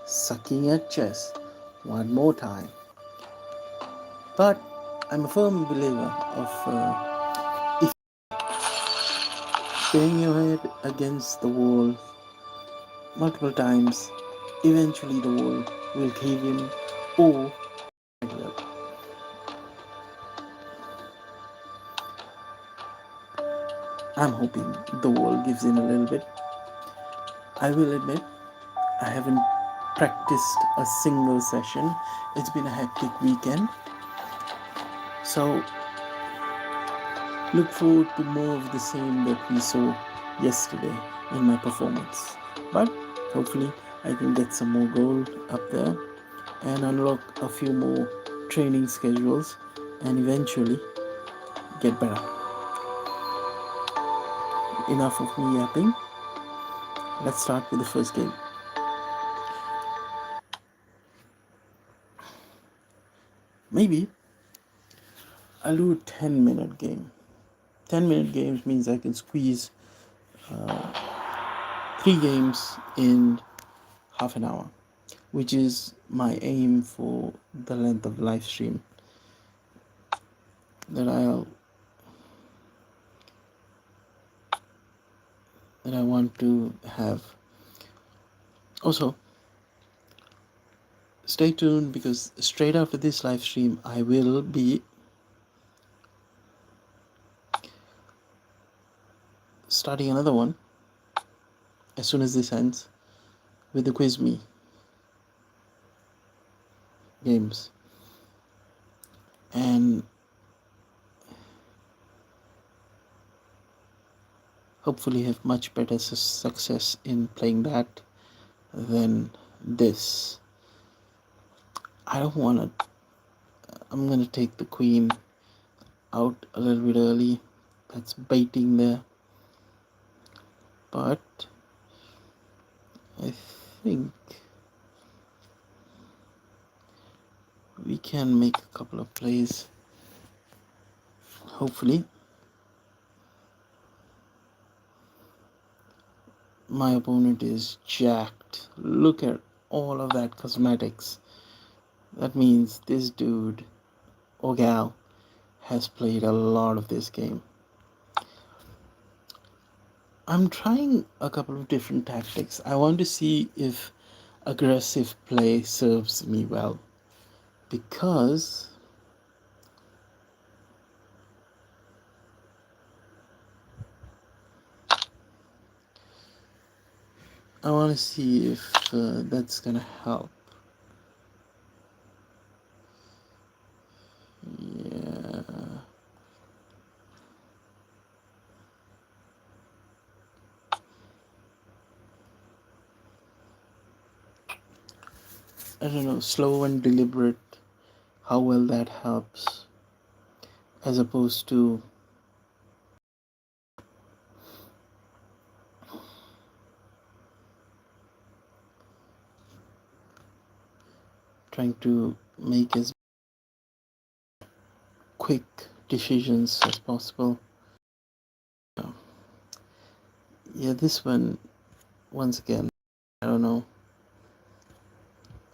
sucking at chess one more time. But I'm a firm believer of if bang your head against the wall multiple times, eventually the wall will cave in or I'm hoping the wall gives in a little bit. I will admit I haven't practiced a single session. It's been a hectic weekend. So look forward to more of the same that we saw yesterday in my performance. But hopefully I can get some more gold up there and unlock a few more training schedules and eventually get better. Enough of me yapping. Let's start with the first game. Maybe I'll do a 10-minute game. 10-minute games means I can squeeze 3 games in half an hour, which is my aim for the length of the live stream that I want to have. Also, stay tuned because straight after this live stream I will be starting another one as soon as this ends with the Quiz Me games, and hopefully have much better success in playing that than this. I don't want to. I'm gonna take the queen out a little bit early. That's baiting there, but I think we can make a couple of plays. Hopefully, my opponent is jacked. Look at all of that cosmetics. That means this dude or gal has played a lot of this game. I'm trying a couple of different tactics. I want to see if aggressive play serves me well, because I want to see if that's gonna help. Yeah. I don't know, slow and deliberate, how well that helps, as opposed to trying to make as quick decisions as possible. Yeah, this one, once again, I don't know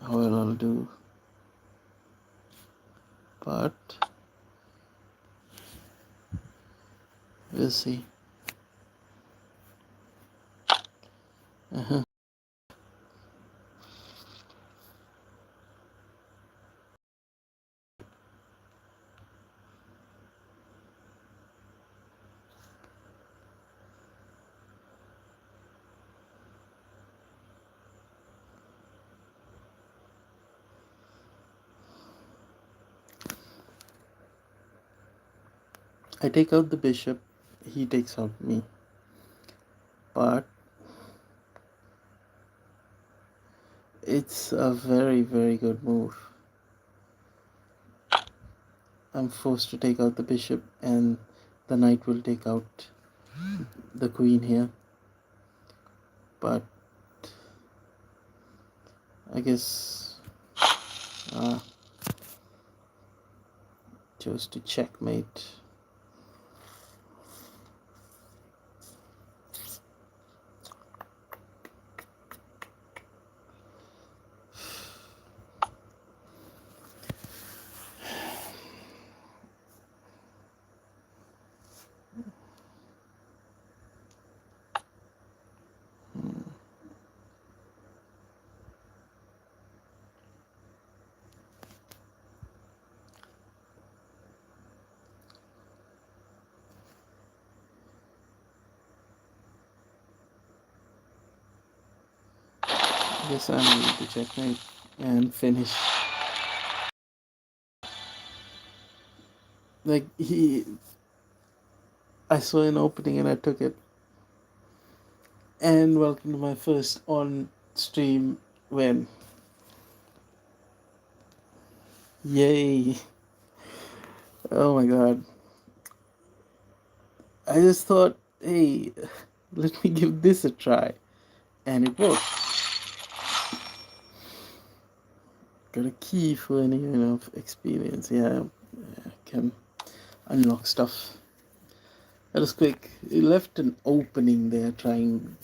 how well I'll do, but we'll see. I take out the bishop, he takes out me, but it's a very, very good move. I'm forced to take out the bishop and the knight will take out the queen here, but I guess chose to checkmate. guess I'm going to checkmate and finish. Like I saw an opening and I took it. And welcome to my first on stream win. Yay! Oh my god! I just thought, hey, let me give this a try, and it worked. Got a key for any kind of experience. Yeah, I can unlock stuff. That was quick. It left an opening there trying.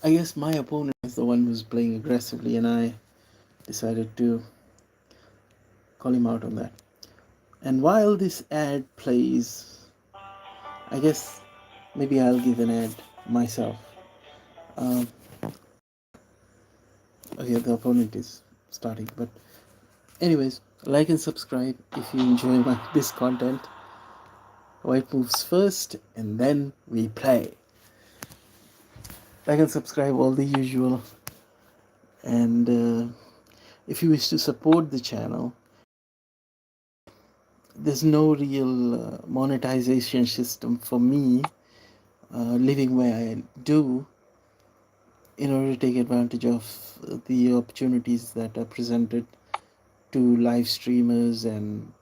I guess my opponent was the one who's playing aggressively, and I decided to call him out on that. And while this ad plays, I guess maybe I'll give an ad myself. Okay, the opponent is starting, but anyways, like and subscribe if you enjoy this content. White moves first, and then we play. Like and subscribe, all the usual. And if you wish to support the channel, there's no real monetization system for me living where I do in order to take advantage of the opportunities that are presented to live streamers and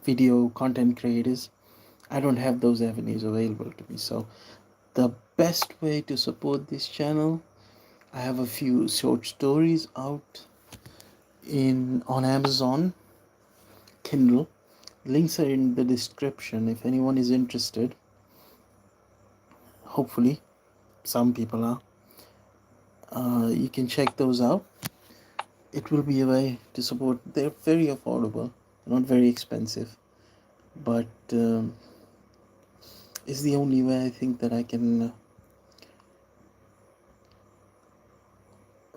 video content creators. I don't have those avenues available to me. So the best way to support this channel, I have a few short stories out on Amazon Kindle. Links are in the description if anyone is interested. Hopefully some people are. You can check those out. It will be a way to support. They're very affordable, not very expensive, but it's the only way I think that I can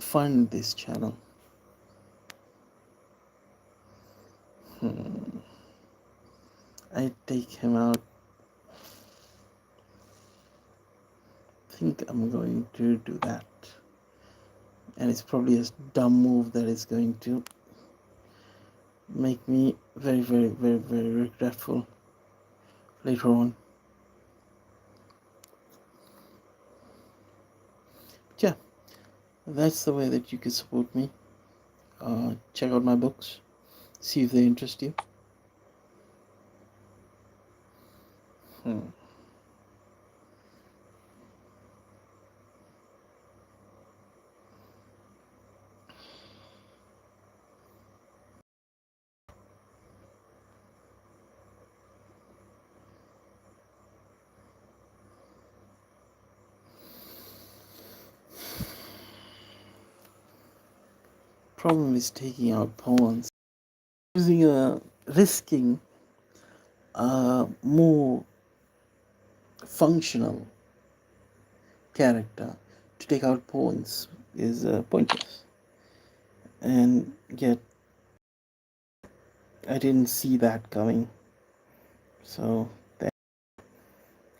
fund this channel. I take him out. I think I'm going to do that. And it's probably a dumb move that is going to make me very, very, very, very regretful later on. But yeah, that's the way that you can support me. Check out my books. See if they interest you. Problem is taking out pawns. Risking a more functional character to take out pawns is pointless. And yet I didn't see that coming, so that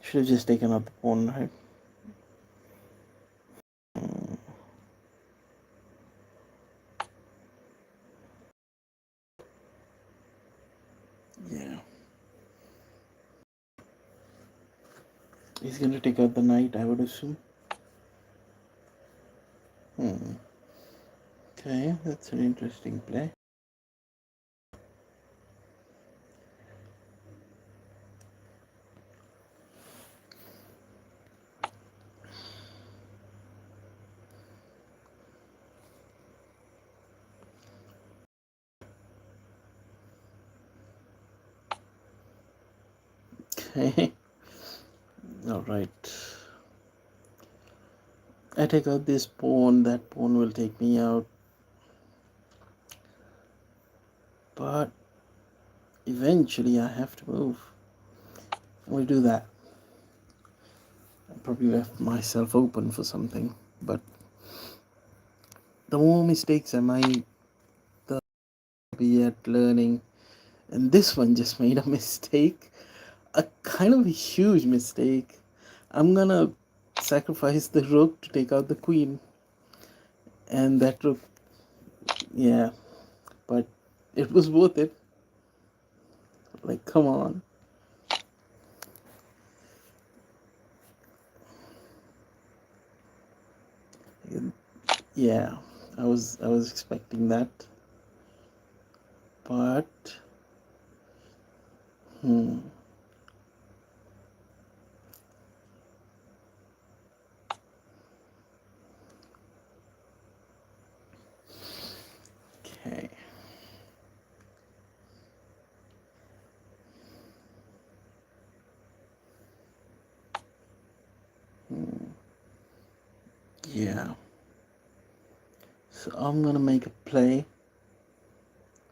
should have just taken out the pawn, right? Yeah, he's gonna take out the knight, I would assume. Okay, that's an interesting play. Okay, all right. I take out this pawn, that pawn will take me out. But eventually I have to move. We'll do that. I probably left myself open for something, but the more mistakes I might, the be at learning. And this one just made a mistake, a kind of a huge mistake. I'm gonna sacrifice the rook to take out the queen, And that took, yeah, but it was worth it. Like, come on. Yeah, I was expecting that, but hmm, okay. Hmm, yeah. So I'm gonna make a play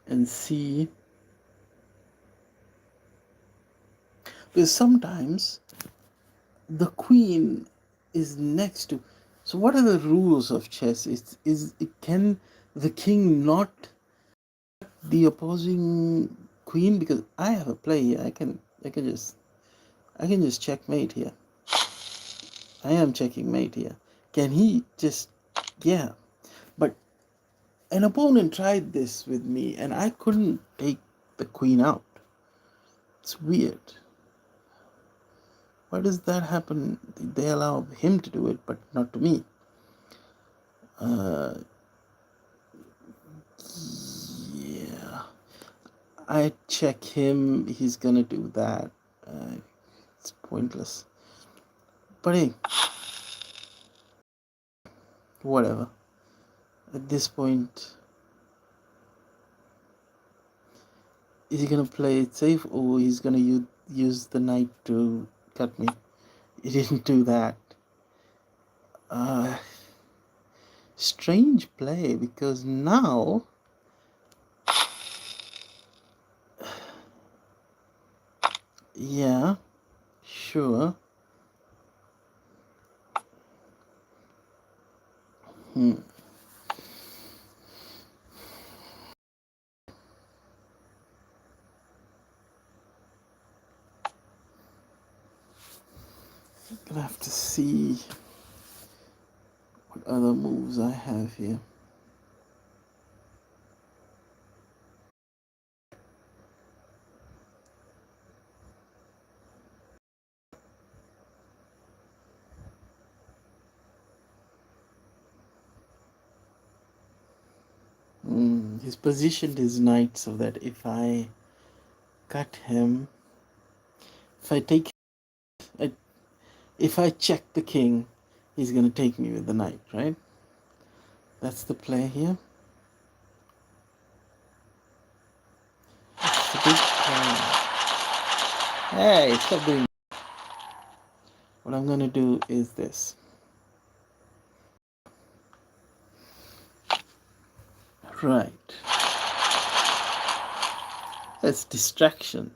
and see, because sometimes the queen is next to. So what are the rules of chess? Can the king not the opposing queen? Because I have a play here. I can just checkmate here. I am checking mate here. Can he just, yeah? But an opponent tried this with me, and I couldn't take the queen out. It's weird. Why does that happen? They allow him to do it, but not to me. Uh, yeah. I check him. He's gonna do that. It's pointless. But hey, whatever. At this point, is he gonna play it safe, or he's gonna use the knight to cut me? He didn't do that. Uh, Strange play, because now, yeah, sure. Hmm. Gonna have to see what other moves I have here. He's positioned his knight so that cut him, if I take, I, if I check the king, he's gonna take me with the knight, right? That's the play here. It's a big play. Hey, stop doing. What I'm gonna do is this. Right. That's distraction.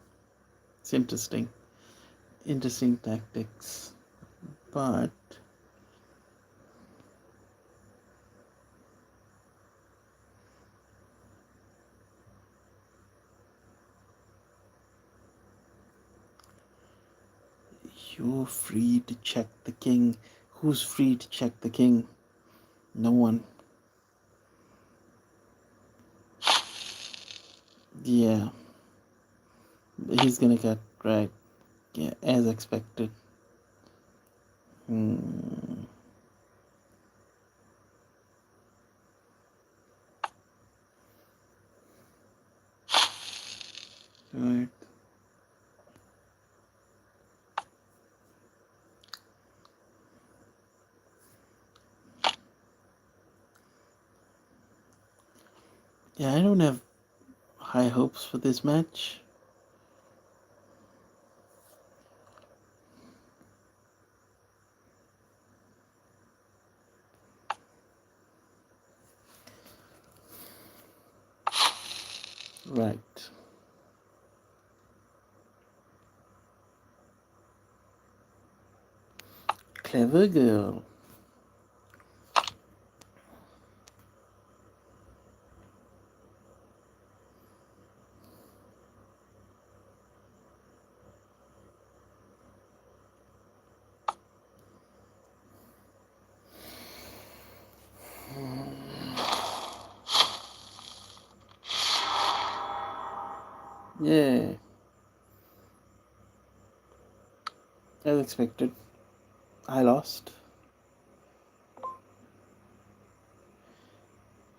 It's interesting. Interesting tactics. But you're free to check the king. Who's free to check the king? No one. Yeah. He's gonna get right. Yeah, as expected. Hmm. Right. Yeah, I don't have high hopes for this match. Right. Clever girl. Yeah, as expected, I lost.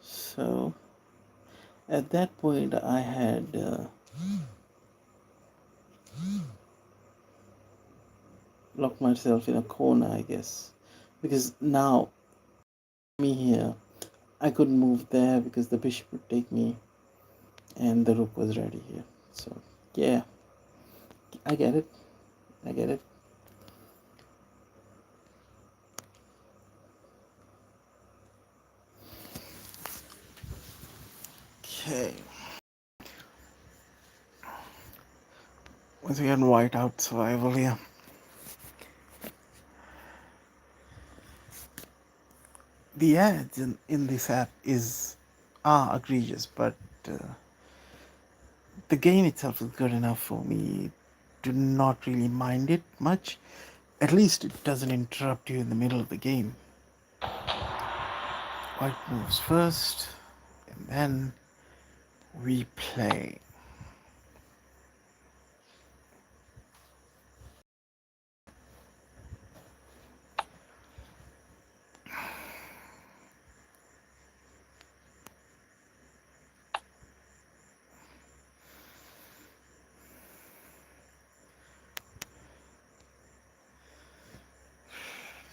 So at that point, I had locked myself in a corner, I guess, because now me here, I couldn't move there because the bishop would take me, and the rook was ready here. So yeah, I get it. I get it. Okay. Once again, white out survival here. The ads in this app are egregious, but the game itself is good enough for me to not really mind it much. At least it doesn't interrupt you in the middle of the game. White moves first, and then we play.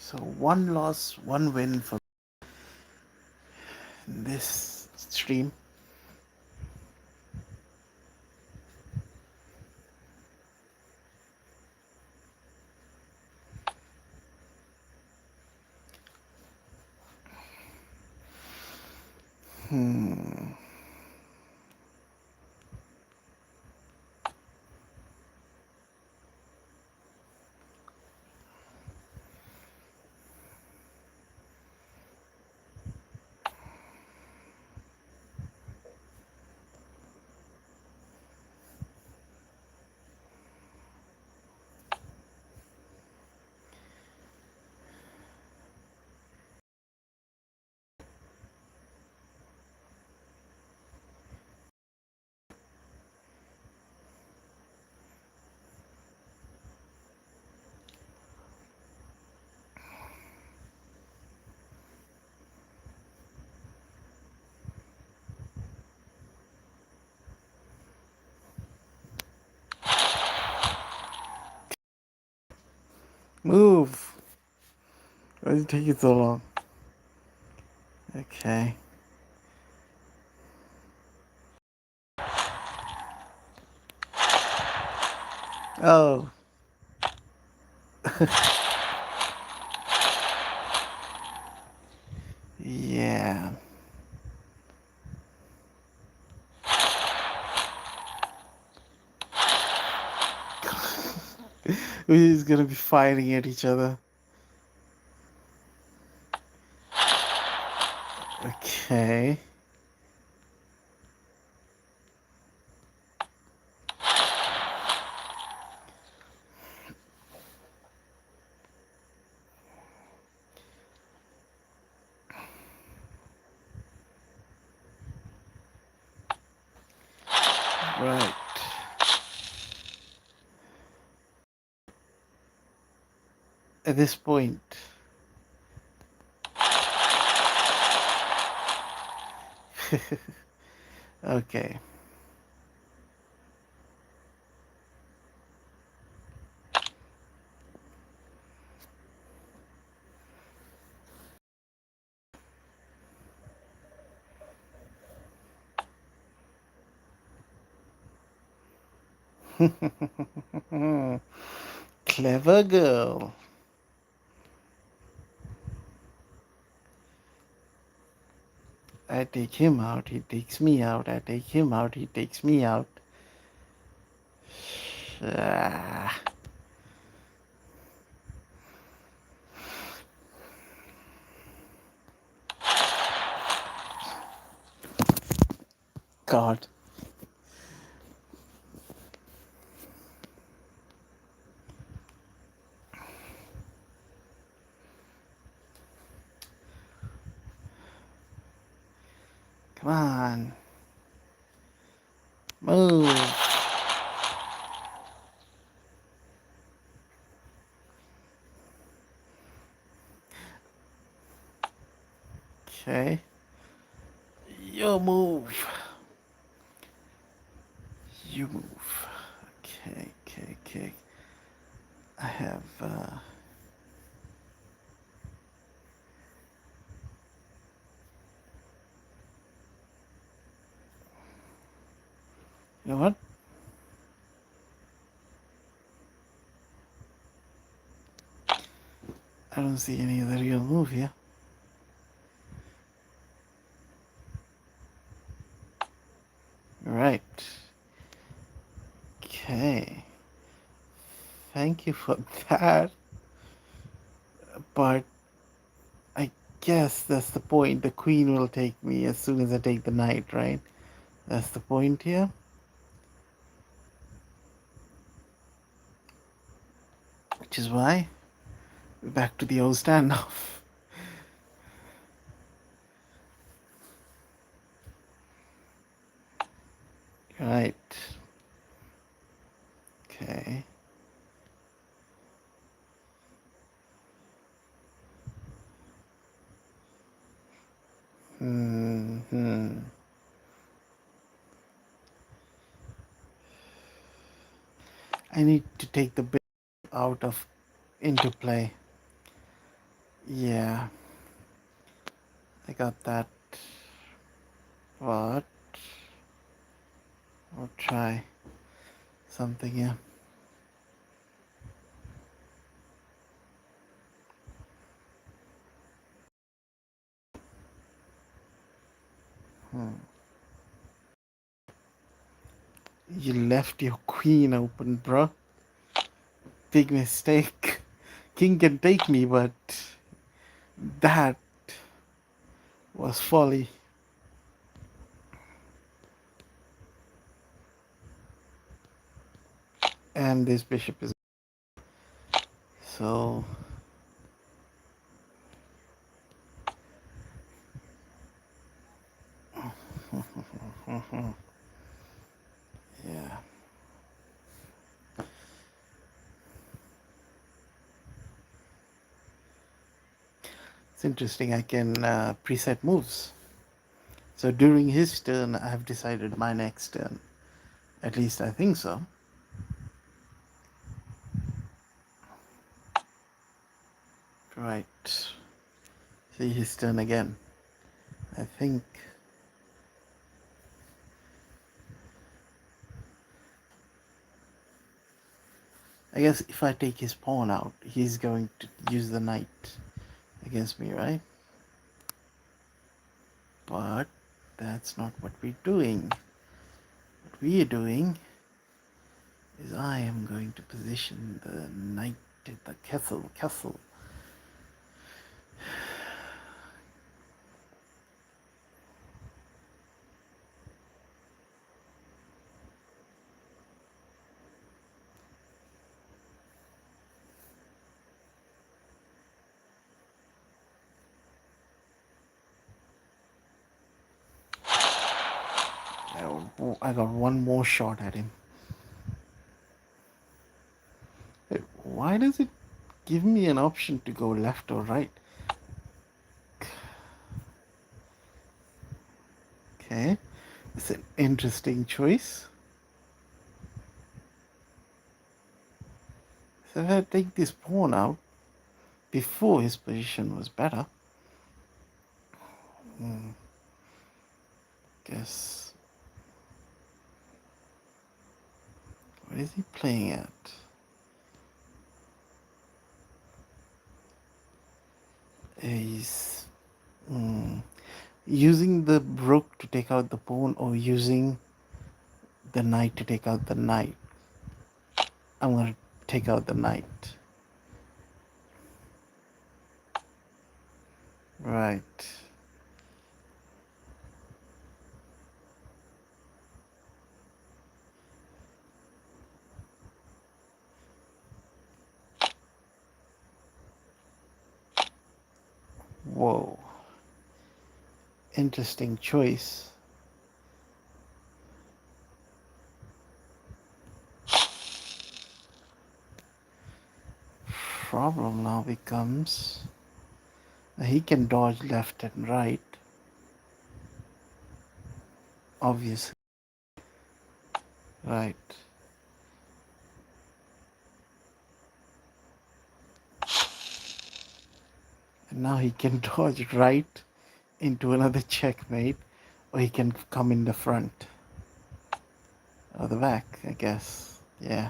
So one loss, one win for this stream. Move! Why did it take you so long? Okay. Oh. Yeah. We're just gonna be fighting at each other. Okay. Right. At this point, okay. Clever girl. I take him out, he takes me out. I take him out, he takes me out. Ah. God. Come on. Move. Your move. You move. Okay. I have, you know what? I don't see any other real move here. Right. Okay. Thank you for that. But I guess that's the point. The queen will take me as soon as I take the knight, right? That's the point here. Which is why we're back to the old standoff. Right. Okay. Hmm. I need to take the bit out of into play. Yeah. I got that. But I'll try something here. You left your queen open, bro. Big mistake. King can take me, but that was folly. And this bishop is so. Yeah. It's interesting. I can preset moves. So during his turn, I've decided my next turn. At least I think so. Right. See his turn again. I think. I guess if I take his pawn out, he's going to use the knight against me, right? But that's not what we're doing. What we are doing is I am going to position the knight at the castle. I got one more shot at him. Why does it give me an option to go left or right? Okay, it's an interesting choice. So if I take this pawn out before his position was better, guess what is he playing at? He's using the rook to take out the pawn or using the knight to take out the knight. I'm going to take out the knight. Right. Whoa. Interesting choice. Problem now becomes he can dodge left and right. obviously. Right. And now he can dodge right into another checkmate, or he can come in the front. Or the back, I guess. Yeah.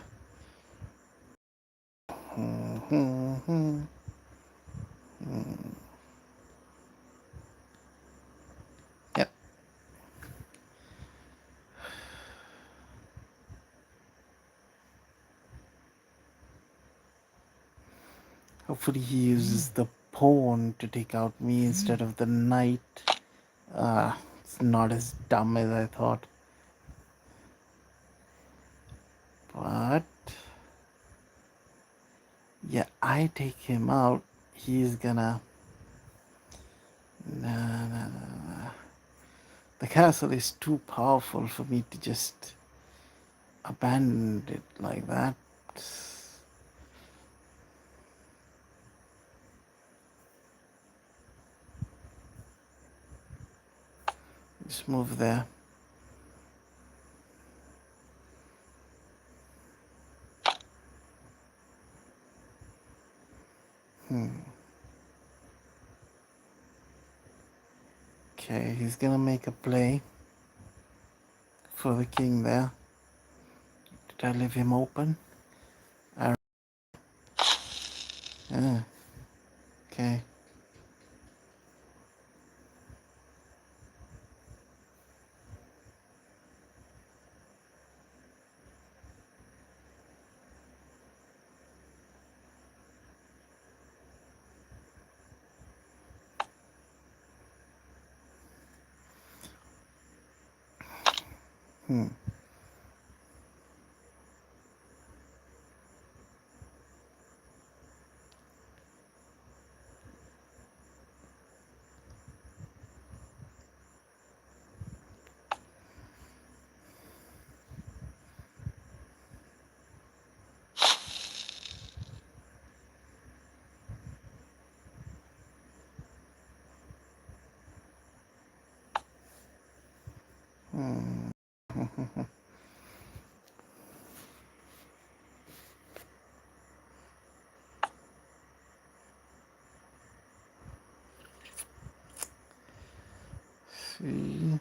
Yep. Hopefully he uses the pawn to take out me instead of the knight. It's not as dumb as I thought. But yeah, I take him out. He's gonna. Nah. The castle is too powerful for me to just abandon it like that. Just move there. Okay, he's gonna make a play for the king there. Did I leave him open? Okay. See.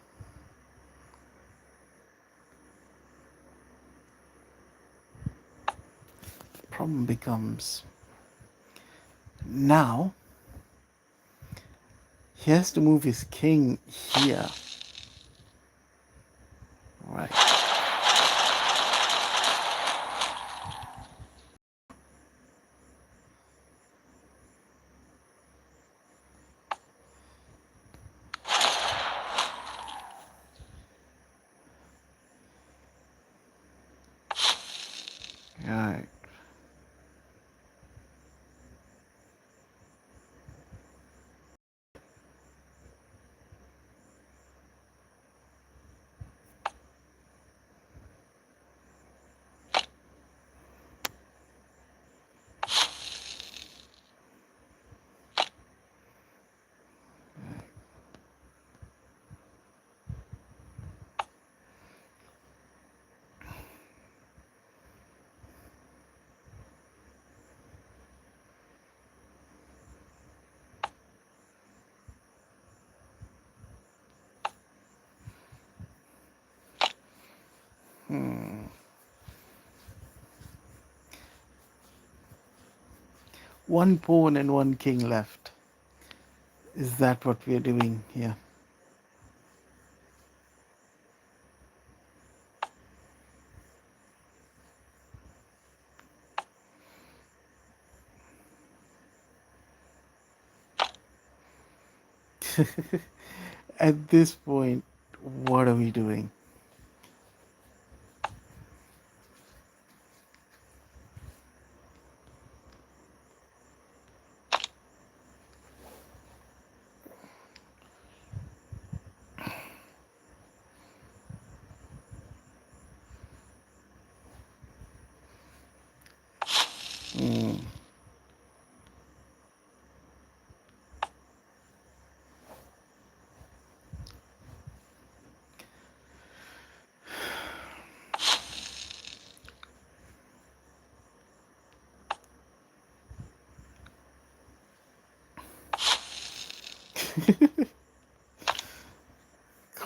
Problem becomes now he has to move his king here. Right. Right. One pawn and one king left. Is that what we're doing here? At this point, what are we doing?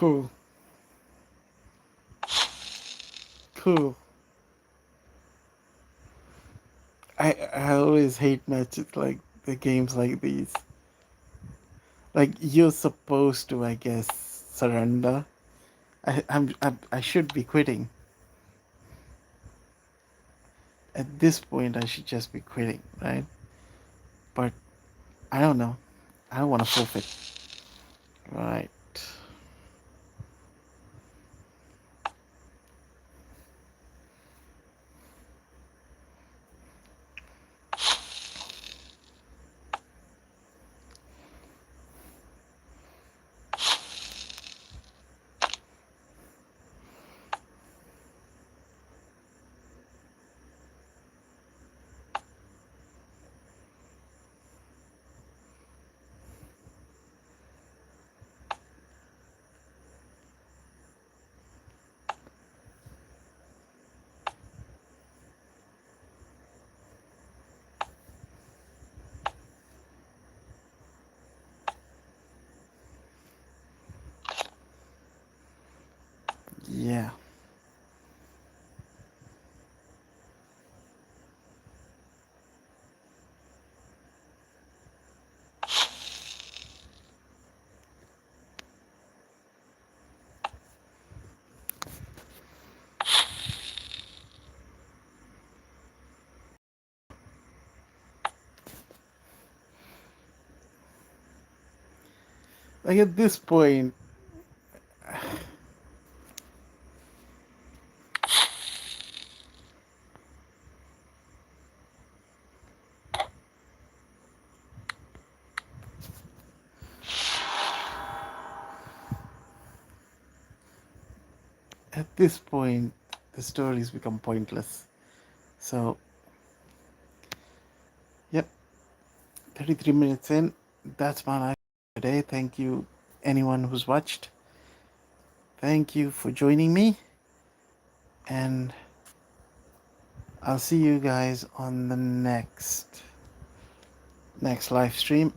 Cool. Cool. I always hate matches like the games like these. Like you're supposed to, I guess, surrender. I should be quitting. At this point, I should just be quitting, right? But I don't know. I don't want to forfeit. Right. Yeah. Like at this point, the stories become pointless. So, yep, 33 minutes in. That's my life today. Thank you, anyone who's watched. Thank you for joining me. And I'll see you guys on the next live stream.